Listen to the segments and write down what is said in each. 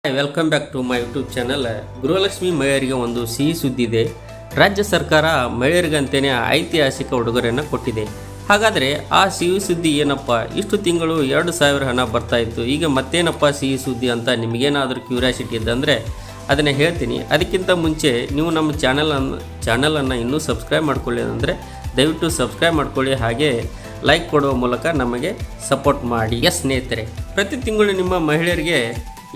Welcome back to my YouTube channel. ಗೃಹಲಕ್ಷ್ಮಿ ಮಹಿಳೆಯರಿಗೆ ಒಂದು ಸಿಹಿ ಸುದ್ದಿ ಇದೆ. ರಾಜ್ಯ ಸರ್ಕಾರ ಮಹಿಳೆಯರಿಗಂತೇನೆ ಐತಿಹಾಸಿಕ ಉಡುಗೊರೆಯನ್ನು ಕೊಟ್ಟಿದೆ. ಹಾಗಾದರೆ ಆ ಸಿಹಿ ಸುದ್ದಿ ಏನಪ್ಪ? ಇಷ್ಟು ತಿಂಗಳು 2,000 ಹಣ ಬರ್ತಾ ಇತ್ತು, ಈಗ ಮತ್ತೇನಪ್ಪ ಸಿಹಿ ಸುದ್ದಿ ಅಂತ ನಿಮಗೇನಾದರೂ ಕ್ಯೂರಿಯಾಸಿಟಿ ಇದ್ದಂದರೆ ಅದನ್ನು ಹೇಳ್ತೀನಿ. ಅದಕ್ಕಿಂತ ಮುಂಚೆ ನೀವು ನಮ್ಮ ಚಾನಲನ್ನು ಇನ್ನೂ ಸಬ್ಸ್ಕ್ರೈಬ್ ಮಾಡ್ಕೊಳ್ಳಿ ಅಂದರೆ ದಯವಿಟ್ಟು ಸಬ್ಸ್ಕ್ರೈಬ್ ಮಾಡ್ಕೊಳ್ಳಿ, ಹಾಗೆ ಲೈಕ್ ಕೊಡುವ ಮೂಲಕ ನಮಗೆ ಸಪೋರ್ಟ್ ಮಾಡಿ. ಸ್ನೇಹಿತರೆ, ಪ್ರತಿ ತಿಂಗಳು ನಿಮ್ಮ ಮಹಿಳೆಯರಿಗೆ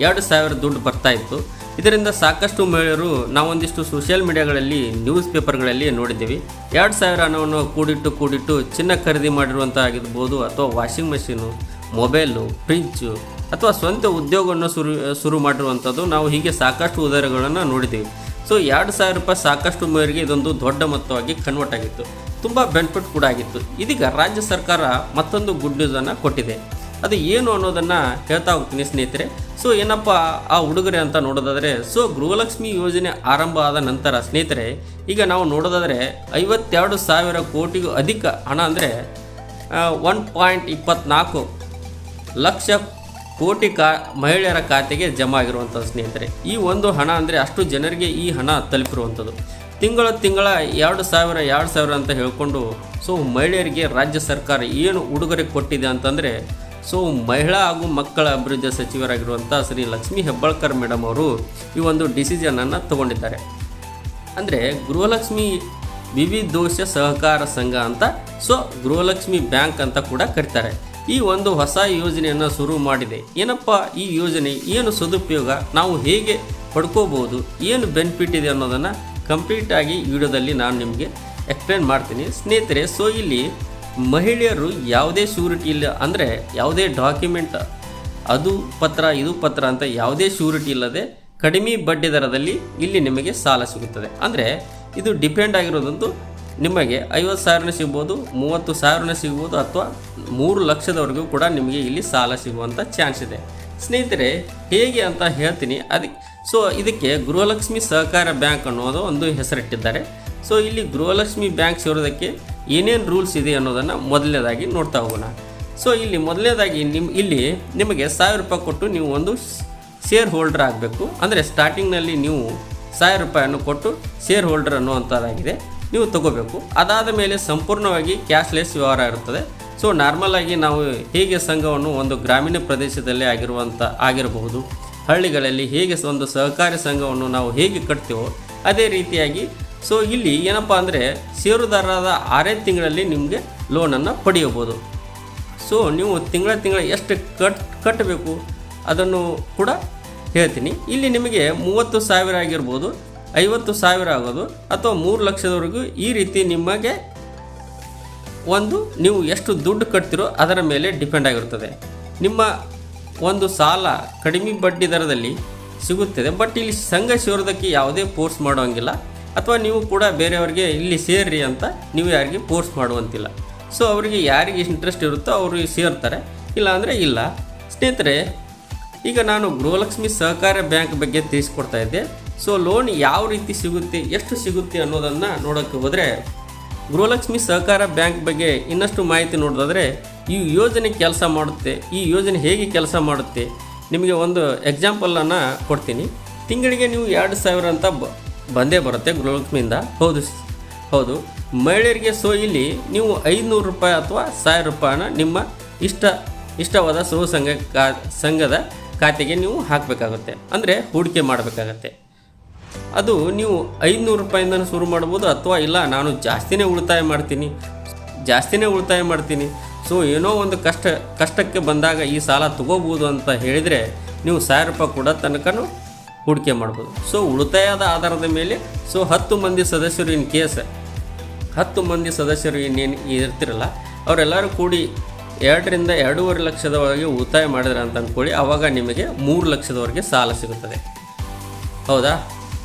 2,000 ದುಡ್ಡು ಬರ್ತಾ ಇತ್ತು. ಇದರಿಂದ ಸಾಕಷ್ಟು ಮಹಿಳೆಯರು ನಾವೊಂದಿಷ್ಟು ಸೋಷಿಯಲ್ ಮೀಡಿಯಾಗಳಲ್ಲಿ ನ್ಯೂಸ್ ಪೇಪರ್ಗಳಲ್ಲಿ ನೋಡಿದ್ದೀವಿ. 2,000 ಹಣವನ್ನು ಕೂಡಿಟ್ಟು ಚಿನ್ನ ಖರೀದಿ ಮಾಡಿರುವಂಥ ಆಗಿರ್ಬೋದು, ಅಥವಾ ವಾಷಿಂಗ್ ಮಷೀನು, ಮೊಬೈಲು, ಫ್ರಿಜ್ಜು, ಅಥವಾ ಸ್ವಂತ ಉದ್ಯೋಗವನ್ನು ಶುರು ಮಾಡಿರುವಂಥದ್ದು ನಾವು ಹೀಗೆ ಸಾಕಷ್ಟು ಉದಾಹರಣೆಗಳನ್ನು ನೋಡಿದ್ದೀವಿ. ಸೊ 2,000 ರೂಪಾಯಿ ಸಾಕಷ್ಟು ಮಹಿಳೆಯರಿಗೆ ಇದೊಂದು ದೊಡ್ಡ ಮೊತ್ತವಾಗಿ ಕನ್ವರ್ಟ್ ಆಗಿತ್ತು, ತುಂಬ ಬೆನಿಫಿಟ್ ಕೂಡ ಆಗಿತ್ತು. ಇದೀಗ ರಾಜ್ಯ ಸರ್ಕಾರ ಮತ್ತೊಂದು ಗುಡ್ ನ್ಯೂಸನ್ನು ಕೊಟ್ಟಿದೆ. ಅದು ಏನು ಅನ್ನೋದನ್ನು ಹೇಳ್ತಾ ಹೋಗ್ತೀನಿ ಸ್ನೇಹಿತರೆ. ಸೊ ಏನಪ್ಪ ಆ ಉಡುಗೊರೆ ಅಂತ ನೋಡೋದಾದರೆ, ಸೊ ಗೃಹಲಕ್ಷ್ಮಿ ಯೋಜನೆ ಆರಂಭ ಆದ ನಂತರ ಸ್ನೇಹಿತರೆ, ಈಗ ನಾವು ನೋಡೋದಾದರೆ 52,000 ಕೋಟಿಗೂ ಅಧಿಕ ಹಣ, ಅಂದರೆ 1.24 ಲಕ್ಷ ಕೋಟಿ ಮಹಿಳೆಯರ ಖಾತೆಗೆ ಜಮಾ ಆಗಿರುವಂಥದ್ದು ಸ್ನೇಹಿತರೆ. ಈ ಒಂದು ಹಣ ಅಂದರೆ ಅಷ್ಟು ಜನರಿಗೆ ಈ ಹಣ ತಲುಪಿರುವಂಥದ್ದು. ತಿಂಗಳ 2,000 ಅಂತ ಹೇಳ್ಕೊಂಡು ಸೊ ಮಹಿಳೆಯರಿಗೆ ರಾಜ್ಯ ಸರ್ಕಾರ ಏನು ಉಡುಗೊರೆ ಕೊಟ್ಟಿದೆ ಅಂತಂದರೆ, ಸೊ ಮಹಿಳಾ ಹಾಗೂ ಮಕ್ಕಳ ಅಭಿವೃದ್ಧಿ ಸಚಿವರಾಗಿರುವಂಥ ಶ್ರೀ ಲಕ್ಷ್ಮೀ ಹೆಬ್ಬಾಳ್ಕರ್ ಮೇಡಮ್ ಅವರು ಈ ಒಂದು ಡಿಸಿಷನನ್ನು ತಗೊಂಡಿದ್ದಾರೆ. ಅಂದರೆ ಗೃಹಲಕ್ಷ್ಮಿ ವಿವಿಧೋಶ ಸಹಕಾರ ಸಂಘ ಅಂತ, ಸೊ ಗೃಹಲಕ್ಷ್ಮಿ ಬ್ಯಾಂಕ್ ಅಂತ ಕೂಡ ಕರೀತಾರೆ. ಈ ಒಂದು ಹೊಸ ಯೋಜನೆಯನ್ನು ಶುರು ಮಾಡಿದೆ. ಏನಪ್ಪ ಈ ಯೋಜನೆ, ಏನು ಸದುಪಯೋಗ, ನಾವು ಹೇಗೆ ಪಡ್ಕೋಬೋದು, ಏನು ಬೆನಿಫಿಟ್ ಇದೆ ಅನ್ನೋದನ್ನು ಕಂಪ್ಲೀಟಾಗಿ ವಿಡಿಯೋದಲ್ಲಿ ನಾನು ನಿಮಗೆ ಎಕ್ಸ್ಪ್ಲೇನ್ ಮಾಡ್ತೀನಿ ಸ್ನೇಹಿತರೆ. ಸೊ ಇಲ್ಲಿ ಮಹಿಳೆಯರು ಯಾವುದೇ ಶ್ಯೂರಿಟಿ ಇಲ್ಲ, ಅಂದರೆ ಯಾವುದೇ ಡಾಕ್ಯುಮೆಂಟ್, ಅದು ಪತ್ರ ಇದು ಪತ್ರ ಅಂತ ಯಾವುದೇ ಶ್ಯೂರಿಟಿ ಇಲ್ಲದೆ ಕಡಿಮೆ ಬಡ್ಡಿ ದರದಲ್ಲಿ ಇಲ್ಲಿ ನಿಮಗೆ ಸಾಲ ಸಿಗುತ್ತದೆ. ಅಂದರೆ ಇದು ಡಿಪೆಂಡ್ ಆಗಿರೋದಂತೂ ನಿಮಗೆ 50,000 ಸಿಗ್ಬೋದು, 30,000 ಸಿಗ್ಬೋದು, ಅಥವಾ 3 ಲಕ್ಷದವರೆಗೂ ಕೂಡ ನಿಮಗೆ ಇಲ್ಲಿ ಸಾಲ ಸಿಗುವಂಥ ಚಾನ್ಸ್ ಇದೆ ಸ್ನೇಹಿತರೆ. ಹೇಗೆ ಅಂತ ಹೇಳ್ತೀನಿ. ಸೊ ಇದಕ್ಕೆ ಗೃಹಲಕ್ಷ್ಮಿ ಸಹಕಾರ ಬ್ಯಾಂಕ್ ಅನ್ನೋದು ಒಂದು ಹೆಸರಿಟ್ಟಿದ್ದಾರೆ. ಸೊ ಇಲ್ಲಿ ಗೃಹಲಕ್ಷ್ಮಿ ಬ್ಯಾಂಕ್ ಸೇರೋದಕ್ಕೆ ಏನೇನು ರೂಲ್ಸ್ ಇದೆ ಅನ್ನೋದನ್ನು ಮೊದಲನೇದಾಗಿ ನೋಡ್ತಾ ಹೋಗೋಣ. ಸೊ ಇಲ್ಲಿ ಮೊದಲನೇದಾಗಿ ಇಲ್ಲಿ ನಿಮಗೆ 1,000 ರೂಪಾಯಿ ಕೊಟ್ಟು ನೀವು ಒಂದು ಶೇರ್ ಹೋಲ್ಡರ್ ಆಗಬೇಕು. ಅಂದರೆ ಸ್ಟಾರ್ಟಿಂಗ್ನಲ್ಲಿ ನೀವು 1,000 ರೂಪಾಯಿಯನ್ನು ಕೊಟ್ಟು ಶೇರ್ ಹೋಲ್ಡರ್ ಅನ್ನುವಂಥದ್ದಾಗಿದೆ, ನೀವು ತಗೋಬೇಕು. ಅದಾದ ಮೇಲೆ ಸಂಪೂರ್ಣವಾಗಿ ಕ್ಯಾಶ್ಲೆಸ್ ವ್ಯವಹಾರ ಇರುತ್ತದೆ. ಸೊ ನಾರ್ಮಲಾಗಿ ನಾವು ಹೇಗೆ ಸಂಘವನ್ನು ಒಂದು ಗ್ರಾಮೀಣ ಪ್ರದೇಶದಲ್ಲಿ ಆಗಿರಬಹುದು, ಹಳ್ಳಿಗಳಲ್ಲಿ ಹೇಗೆ ಒಂದು ಸಹಕಾರಿ ಸಂಘವನ್ನು ನಾವು ಹೇಗೆ ಕಟ್ತೀವೋ ಅದೇ ರೀತಿಯಾಗಿ ಸೊ ಇಲ್ಲಿ ಏನಪ್ಪ ಅಂದರೆ ಷೇರುದಾರರಾದ 6 ತಿಂಗಳಲ್ಲಿ ನಿಮಗೆ ಲೋನನ್ನು ಪಡೆಯಬಹುದು. ಸೊ ನೀವು ತಿಂಗಳ ಎಷ್ಟು ಕಟ್ಟಬೇಕು ಅದನ್ನು ಕೂಡ ಹೇಳ್ತೀನಿ. ಇಲ್ಲಿ ನಿಮಗೆ 30,000 ಆಗಿರ್ಬೋದು, 50,000 ಆಗೋದು, ಅಥವಾ 3 ಲಕ್ಷದವರೆಗೂ ಈ ರೀತಿ ನಿಮಗೆ ನೀವು ಎಷ್ಟು ದುಡ್ಡು ಕಟ್ತಿರೋ ಅದರ ಮೇಲೆ ಡಿಪೆಂಡ್ ಆಗಿರುತ್ತದೆ. ನಿಮ್ಮ ಒಂದು ಸಾಲ ಕಡಿಮೆ ಬಡ್ಡಿ ದರದಲ್ಲಿ ಸಿಗುತ್ತದೆ. ಬಟ್ ಇಲ್ಲಿ ಸಂಘ ಸೇರೋದಕ್ಕೆ ಯಾವುದೇ ಫೋರ್ಸ್ ಮಾಡೋಂಗಿಲ್ಲ, ಅಥವಾ ನೀವು ಕೂಡ ಬೇರೆಯವ್ರಿಗೆ ಇಲ್ಲಿ ಸೇರ್ರಿ ಅಂತ ನೀವು ಯಾರಿಗೆ ಫೋರ್ಸ್ ಮಾಡುವಂತಿಲ್ಲ. ಸೊ ಅವರಿಗೆ ಯಾರಿಗೆ ಇಂಟ್ರೆಸ್ಟ್ ಇರುತ್ತೋ ಅವರು ಸೇರ್ತಾರೆ, ಇಲ್ಲ ಅಂದರೆ ಇಲ್ಲ ಸ್ನೇಹಿತರೆ. ಈಗ ನಾನು ಗೃಹಲಕ್ಷ್ಮಿ ಸಹಕಾರ ಬ್ಯಾಂಕ್ ಬಗ್ಗೆ ತಿಳಿಸ್ಕೊಡ್ತಾ ಇದ್ದೆ. ಸೊ ಲೋನ್ ಯಾವ ರೀತಿ ಸಿಗುತ್ತೆ, ಎಷ್ಟು ಸಿಗುತ್ತೆ ಅನ್ನೋದನ್ನು ನೋಡೋಕ್ಕೆ ಹೋದರೆ, ಗೃಹಲಕ್ಷ್ಮಿ ಸಹಕಾರ ಬ್ಯಾಂಕ್ ಬಗ್ಗೆ ಇನ್ನಷ್ಟು ಮಾಹಿತಿ ನೋಡೋದಾದರೆ, ಈ ಯೋಜನೆ ಕೆಲಸ ಮಾಡುತ್ತೆ. ಈ ಯೋಜನೆ ಹೇಗೆ ಕೆಲಸ ಮಾಡುತ್ತೆ ನಿಮಗೆ ಒಂದು ಎಕ್ಸಾಂಪಲನ್ನು ಕೊಡ್ತೀನಿ. ತಿಂಗಳಿಗೆ ನೀವು 2,000 ಅಂತ ಬಂದೇ ಬರುತ್ತೆ ಗೃಹಲಕ್ಷ್ಮಿಯಿಂದ. ಹೌದು ಮಹಿಳೆಯರಿಗೆ. ಸೊ ಇಲ್ಲಿ ನೀವು 500 ರೂಪಾಯಿ ಅಥವಾ 1,000 ರೂಪಾಯಿನ ನಿಮ್ಮ ಇಷ್ಟವಾದ ಸಂಘದ ಖಾತೆಗೆ ನೀವು ಹಾಕಬೇಕಾಗುತ್ತೆ, ಅಂದರೆ ಹೂಡಿಕೆ ಮಾಡಬೇಕಾಗತ್ತೆ. ಅದು ನೀವು 500 ರೂಪಾಯಿಂದ ಶುರು ಮಾಡ್ಬೋದು, ಅಥವಾ ಇಲ್ಲ ನಾನು ಜಾಸ್ತಿನೇ ಉಳಿತಾಯ ಮಾಡ್ತೀನಿ, ಸೊ ಏನೋ ಒಂದು ಕಷ್ಟಕ್ಕೆ ಬಂದಾಗ ಈ ಸಾಲ ತಗೋಬೋದು ಅಂತ ಹೇಳಿದರೆ ನೀವು 1,000 ರೂಪಾಯಿ ಕೂಡ ತನಕನೂ ಹೂಡಿಕೆ ಮಾಡ್ಬೋದು. ಸೊ ಉಳಿತಾಯದ ಆಧಾರದ ಮೇಲೆ ಸೊ 10 ಮಂದಿ ಸದಸ್ಯರು ಇನ್ ಕೇಸ್ 10 ಮಂದಿ ಸದಸ್ಯರು ಇನ್ನೇನು ಇರ್ತಿರಲ್ಲ, ಅವರೆಲ್ಲರೂ ಕೂಡಿ 2 ರಿಂದ 2.5 ಲಕ್ಷದವರೆಗೆ ಉಳಿತಾಯ ಮಾಡಿದ್ರೆ ಅಂತ ಅಂದ್ಕೊಳ್ಳಿ. ಆವಾಗ ನಿಮಗೆ 3 ಲಕ್ಷದವರೆಗೆ ಸಾಲ ಸಿಗುತ್ತದೆ. ಹೌದಾ?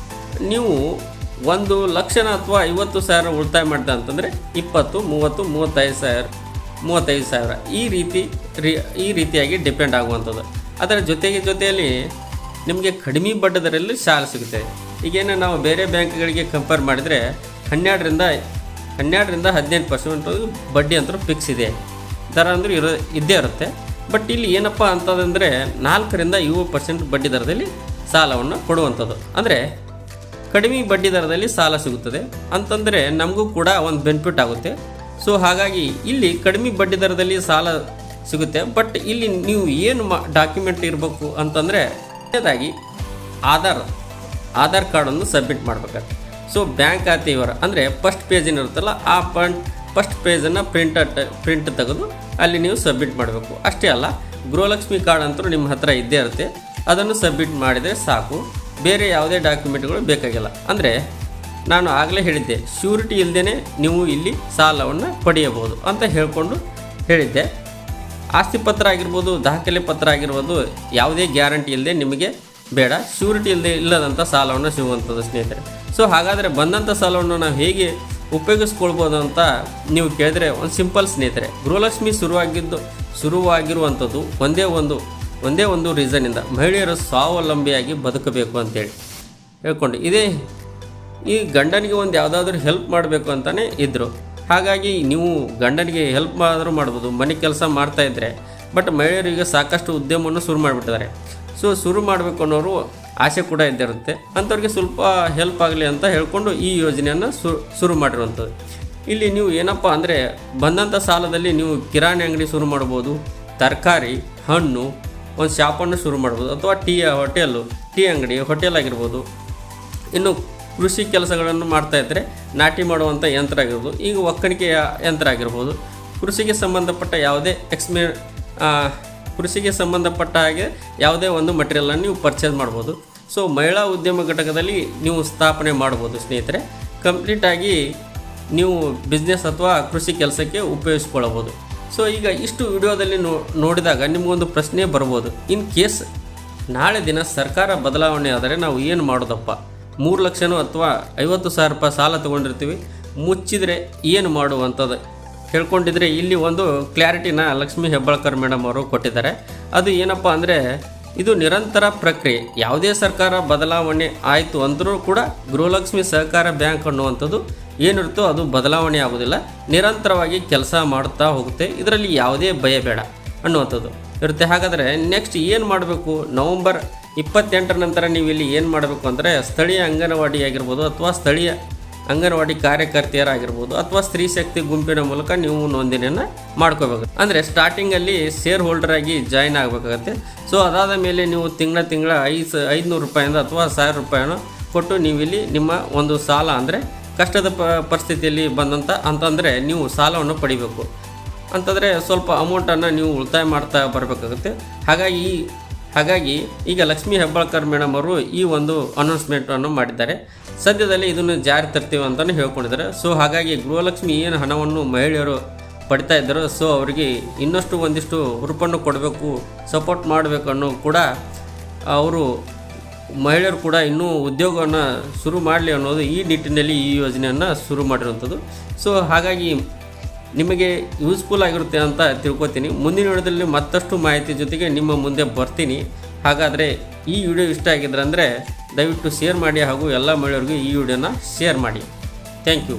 ನೀವು 1 ಲಕ್ಷನ ಅಥವಾ 50,000 ಉಳಿತಾಯ ಮಾಡಿದೆ ಅಂತಂದರೆ 20, 30, 35,000 ಈ ರೀತಿಯಾಗಿ ಡಿಪೆಂಡ್ ಆಗುವಂಥದ್ದು. ಅದರ ಜೊತೆಯಲ್ಲಿ ನಿಮಗೆ ಕಡಿಮೆ ಬಡ್ಡಿ ದರದಲ್ಲಿ ಸಾಲ ಸಿಗುತ್ತೆ. ಈಗೇನು ನಾವು ಬೇರೆ ಬ್ಯಾಂಕ್ಗಳಿಗೆ ಕಂಪೇರ್ ಮಾಡಿದರೆ 12ರಿಂದ 15% ಬಡ್ಡಿ ಅಂತೂ ಫಿಕ್ಸ್ ಇದೆ, ದರ ಅಂದರೂ ಇದ್ದೇ ಇರುತ್ತೆ. ಬಟ್ ಇಲ್ಲಿ ಏನಪ್ಪ ಅಂತಂದರೆ 4ರಿಂದ 7% ಬಡ್ಡಿ ದರದಲ್ಲಿ ಸಾಲವನ್ನು ಕೊಡುವಂಥದ್ದು. ಅಂದರೆ ಕಡಿಮೆ ಬಡ್ಡಿ ದರದಲ್ಲಿ ಸಾಲ ಸಿಗುತ್ತದೆ ಅಂತಂದರೆ ನಮಗೂ ಕೂಡ ಒಂದು ಬೆನಿಫಿಟ್ ಆಗುತ್ತೆ. ಸೊ ಹಾಗಾಗಿ ಇಲ್ಲಿ ಕಡಿಮೆ ಬಡ್ಡಿ ದರದಲ್ಲಿ ಸಾಲ ಸಿಗುತ್ತೆ. ಬಟ್ ಇಲ್ಲಿ ನೀವು ಏನು ಡಾಕ್ಯುಮೆಂಟ್ ಇರಬೇಕು ಅಂತಂದರೆ ಮೊದಲನೇದಾಗಿ ಆಧಾರ್ ಕಾರ್ಡನ್ನು ಸಬ್ಮಿಟ್ ಮಾಡಬೇಕಾಗುತ್ತೆ. ಸೊ ಬ್ಯಾಂಕ್ ಖಾತೆ ವಿವರ ಅಂದರೆ ಫಸ್ಟ್ ಪೇಜಿನ ಇರುತ್ತಲ್ಲ, ಆ ಫಸ್ಟ್ ಪೇಜನ್ನು ಪ್ರಿಂಟ್ ತೆಗೆದು ಅಲ್ಲಿ ನೀವು ಸಬ್ಮಿಟ್ ಮಾಡಬೇಕು. ಅಷ್ಟೇ ಅಲ್ಲ, ಗೃಹಲಕ್ಷ್ಮಿ ಕಾರ್ಡ್ ಅಂತೂ ನಿಮ್ಮ ಹತ್ರ ಇದ್ದೇ ಇರುತ್ತೆ, ಅದನ್ನು ಸಬ್ಮಿಟ್ ಮಾಡಿದರೆ ಸಾಕು. ಬೇರೆ ಯಾವುದೇ ಡಾಕ್ಯುಮೆಂಟ್ಗಳು ಬೇಕಾಗಿಲ್ಲ. ಅಂದರೆ ನಾನು ಆಗಲೇ ಹೇಳಿದ್ದೆ, ಶ್ಯೂರಿಟಿ ಇಲ್ಲದೇ ನೀವು ಇಲ್ಲಿ ಸಾಲವನ್ನು ಪಡೆಯಬಹುದು ಅಂತ ಹೇಳಿದ್ದೆ. ಆಸ್ತಿ ಪತ್ರ ಆಗಿರ್ಬೋದು, ದಾಖಲೆ ಪತ್ರ ಆಗಿರ್ಬೋದು, ಯಾವುದೇ ಗ್ಯಾರಂಟಿ ಇಲ್ಲದೆ ನಿಮಗೆ ಬೇಡ, ಶ್ಯೂರಿಟಿ ಇಲ್ಲದಂಥ ಸಾಲವನ್ನು ಸಿಗುವಂಥದ್ದು ಸ್ನೇಹಿತರೆ. ಸೊ ಹಾಗಾದರೆ ಬಂದಂಥ ಸಾಲವನ್ನು ನಾವು ಹೇಗೆ ಉಪಯೋಗಿಸ್ಕೊಳ್ಬೋದು ಅಂತ ನೀವು ಕೇಳಿದ್ರೆ ಒಂದು ಸಿಂಪಲ್ ಸ್ನೇಹಿತರೆ. ಗೃಹಲಕ್ಷ್ಮಿ ಶುರುವಾಗಿರುವಂಥದ್ದು ಒಂದೇ ಒಂದು ರೀಸನ್ನಿಂದ, ಮಹಿಳೆಯರು ಸ್ವಾವಲಂಬಿಯಾಗಿ ಬದುಕಬೇಕು ಅಂತೇಳಿ ಹೇಳ್ಕೊಂಡು ಈ ಗಂಡನಿಗೆ ಒಂದು ಯಾವುದಾದ್ರೂ ಹೆಲ್ಪ್ ಮಾಡಬೇಕು ಅಂತಲೇ ಇದ್ದರು. ಹಾಗಾಗಿ ನೀವು ಗಂಡನಿಗೆ ಹೆಲ್ಪ್ ಮಾಡ್ಬೋದು, ಮನೆ ಕೆಲಸ ಮಾಡ್ತಾಯಿದ್ರೆ. ಬಟ್ ಮಹಿಳೆಯರಿಗೆ ಸಾಕಷ್ಟು ಉದ್ಯಮವನ್ನು ಶುರು ಮಾಡಿಬಿಟ್ಟಿದ್ದಾರೆ. ಸೊ ಶುರು ಮಾಡಬೇಕು ಅನ್ನೋರು ಆಸೆ ಕೂಡ ಇದ್ದಿರುತ್ತೆ. ಅಂಥವ್ರಿಗೆ ಸ್ವಲ್ಪ ಹೆಲ್ಪ್ ಆಗಲಿ ಅಂತ ಹೇಳ್ಕೊಂಡು ಈ ಯೋಜನೆಯನ್ನು ಶುರು ಮಾಡಿರುವಂಥದ್ದು. ಇಲ್ಲಿ ನೀವು ಏನಪ್ಪ ಅಂದರೆ ಬಂದಂಥ ಸಾಲದಲ್ಲಿ ನೀವು ಕಿರಾಣಿ ಅಂಗಡಿ ಶುರು ಮಾಡ್ಬೋದು, ತರಕಾರಿ, ಹಣ್ಣು, ಒಂದು ಶಾಪನ್ನು ಶುರು ಮಾಡ್ಬೋದು, ಅಥವಾ ಟೀ ಅಂಗಡಿ, ಹೋಟೆಲ್ ಆಗಿರ್ಬೋದು. ಇನ್ನು ಕೃಷಿ ಕೆಲಸಗಳನ್ನು ಮಾಡ್ತಾಯಿದ್ರೆ ನಾಟಿ ಮಾಡುವಂಥ ಯಂತ್ರ ಆಗಿರ್ಬೋದು, ಈಗ ಒಕ್ಕಣಿಕೆಯ ಯಂತ್ರ ಆಗಿರ್ಬೋದು, ಕೃಷಿಗೆ ಸಂಬಂಧಪಟ್ಟ ಹಾಗೆ ಯಾವುದೇ ಒಂದು ಮಟೀರಿಯಲನ್ನು ನೀವು ಪರ್ಚೇಸ್ ಮಾಡ್ಬೋದು. ಸೊ ಮಹಿಳಾ ಉದ್ಯಮ ಘಟಕದಲ್ಲಿ ನೀವು ಸ್ಥಾಪನೆ ಮಾಡ್ಬೋದು ಸ್ನೇಹಿತರೆ. ಕಂಪ್ಲೀಟಾಗಿ ನೀವು ಬಿಸ್ನೆಸ್ ಅಥವಾ ಕೃಷಿ ಕೆಲಸಕ್ಕೆ ಉಪಯೋಗಿಸ್ಕೊಳ್ಬೋದು. ಸೊ ಈಗ ಇಷ್ಟು ವಿಡಿಯೋದಲ್ಲಿ ನೋಡಿದಾಗ ನಿಮಗೊಂದು ಪ್ರಶ್ನೆ ಬರ್ಬೋದು, ಇನ್ ಕೇಸ್ ನಾಳೆ ದಿನ ಸರ್ಕಾರ ಬದಲಾವಣೆ ಆದರೆ ನಾವು ಏನು ಮಾಡೋದಪ್ಪ, 3 ಲಕ್ಷನೋ ಅಥವಾ 50,000 ರೂಪಾಯಿ ಸಾಲ ತೊಗೊಂಡಿರ್ತೀವಿ, ಮುಚ್ಚಿದರೆ ಏನು ಮಾಡುವಂಥದ್ದು ಹೇಳ್ಕೊಂಡಿದ್ರೆ ಇಲ್ಲಿ ಒಂದು ಕ್ಲಾರಿಟಿನ ಲಕ್ಷ್ಮೀ ಹೆಬ್ಬಾಳ್ಕರ್ ಮೇಡಮ್ ಅವರು ಕೊಟ್ಟಿದ್ದಾರೆ. ಅದು ಏನಪ್ಪ ಅಂದರೆ, ಇದು ನಿರಂತರ ಪ್ರಕ್ರಿಯೆ. ಯಾವುದೇ ಸರ್ಕಾರ ಬದಲಾವಣೆ ಆಯಿತು ಅಂದರೂ ಕೂಡ ಗೃಹಲಕ್ಷ್ಮಿ ಸಹಕಾರ ಬ್ಯಾಂಕ್ ಅನ್ನುವಂಥದ್ದು ಏನಿರುತ್ತೋ ಅದು ಬದಲಾವಣೆ ಆಗೋದಿಲ್ಲ, ನಿರಂತರವಾಗಿ ಕೆಲಸ ಮಾಡ್ತಾ ಹೋಗುತ್ತೆ. ಇದರಲ್ಲಿ ಯಾವುದೇ ಭಯ ಬೇಡ ಅನ್ನುವಂಥದ್ದು ಇರುತ್ತೆ. ಹಾಗಾದರೆ ನೆಕ್ಸ್ಟ್ ಏನು ಮಾಡಬೇಕು, ನವಂಬರ್ 28 ನಂತರ ನೀವು ಇಲ್ಲಿ ಏನು ಮಾಡಬೇಕು ಅಂದರೆ, ಸ್ಥಳೀಯ ಅಂಗನವಾಡಿ ಆಗಿರ್ಬೋದು, ಅಥವಾ ಸ್ಥಳೀಯ ಅಂಗನವಾಡಿ ಕಾರ್ಯಕರ್ತೆಯರಾಗಿರ್ಬೋದು, ಅಥವಾ ಸ್ತ್ರೀ ಶಕ್ತಿ ಗುಂಪಿನ ಮೂಲಕ ನೀವು ನೋಂದಣಿಯನ್ನು ಮಾಡ್ಕೋಬೇಕು. ಅಂದರೆ ಸ್ಟಾರ್ಟಿಂಗಲ್ಲಿ ಶೇರ್ ಹೋಲ್ಡರ್ ಆಗಿ ಜಾಯ್ನ್ ಆಗಬೇಕಾಗತ್ತೆ. ಸೊ ಅದಾದ ಮೇಲೆ ನೀವು ತಿಂಗಳ 500 ರೂಪಾಯಿಂದ ಅಥವಾ 1000 ರೂಪಾಯಿನ ಕೊಟ್ಟು ನೀವು ಇಲ್ಲಿ ನಿಮ್ಮ ಒಂದು ಸಾಲ ಅಂದರೆ ಕಷ್ಟದ ಪರಿಸ್ಥಿತಿಯಲ್ಲಿ ಅಂತಂದರೆ ನೀವು ಸಾಲವನ್ನು ಪಡಿಬೇಕು ಅಂತಂದರೆ ಸ್ವಲ್ಪ ಅಮೌಂಟನ್ನು ನೀವು ಉಳಿತಾಯ ಮಾಡ್ತಾ ಬರಬೇಕಾಗುತ್ತೆ. ಹಾಗಾಗಿ ಈಗ ಲಕ್ಷ್ಮೀ ಹೆಬ್ಬಾಳ್ಕರ್ ಮೇಡಮ್ ಅವರು ಈ ಒಂದು ಅನೌನ್ಸ್ಮೆಂಟನ್ನು ಮಾಡಿದ್ದಾರೆ. ಸದ್ಯದಲ್ಲಿ ಇದನ್ನು ಜಾರಿ ತರ್ತೀವಿ ಅಂತಲೇ ಹೇಳ್ಕೊಂಡಿದ್ದಾರೆ. ಸೊ ಹಾಗಾಗಿ ಗೃಹಲಕ್ಷ್ಮಿ ಏನು ಹಣವನ್ನು ಮಹಿಳೆಯರು ಪಡಿತಾ ಇದ್ದರು, ಸೊ ಅವರಿಗೆ ಇನ್ನಷ್ಟು ಒಂದಿಷ್ಟು ಹುರುಪನ್ನು ಕೊಡಬೇಕು, ಸಪೋರ್ಟ್ ಮಾಡಬೇಕು ಅನ್ನೋ ಕೂಡ ಅವರು ಮಹಿಳೆಯರು ಕೂಡ ಇನ್ನೂ ಉದ್ಯೋಗವನ್ನು ಶುರು ಮಾಡಲಿ ಅನ್ನೋದು ಈ ನಿಟ್ಟಿನಲ್ಲಿ ಈ ಯೋಜನೆಯನ್ನು ಶುರು ಮಾಡಿರುವಂಥದ್ದು. ಸೊ ಹಾಗಾಗಿ ನಿಮಗೆ ಯೂಸ್ಫುಲ್ ಆಗಿರುತ್ತೆ ಅಂತ ತಿಳ್ಕೊತೀನಿ. ಮುಂದಿನ ವಿಡಿಯೋದಲ್ಲಿ ಮತ್ತಷ್ಟು ಮಾಹಿತಿ ಜೊತೆಗೆ ನಿಮ್ಮ ಮುಂದೆ ಬರ್ತೀನಿ. ಹಾಗಾದರೆ ಈ ವಿಡಿಯೋ ಇಷ್ಟ ಆಗಿದ್ರೆ ಅಂದರೆ ದಯವಿಟ್ಟು ಶೇರ್ ಮಾಡಿ ಹಾಗೂ ಎಲ್ಲ ಮಹಿಳೆಯರಿಗೂ ಈ ವಿಡಿಯೋನ ಶೇರ್ ಮಾಡಿ. Thank you.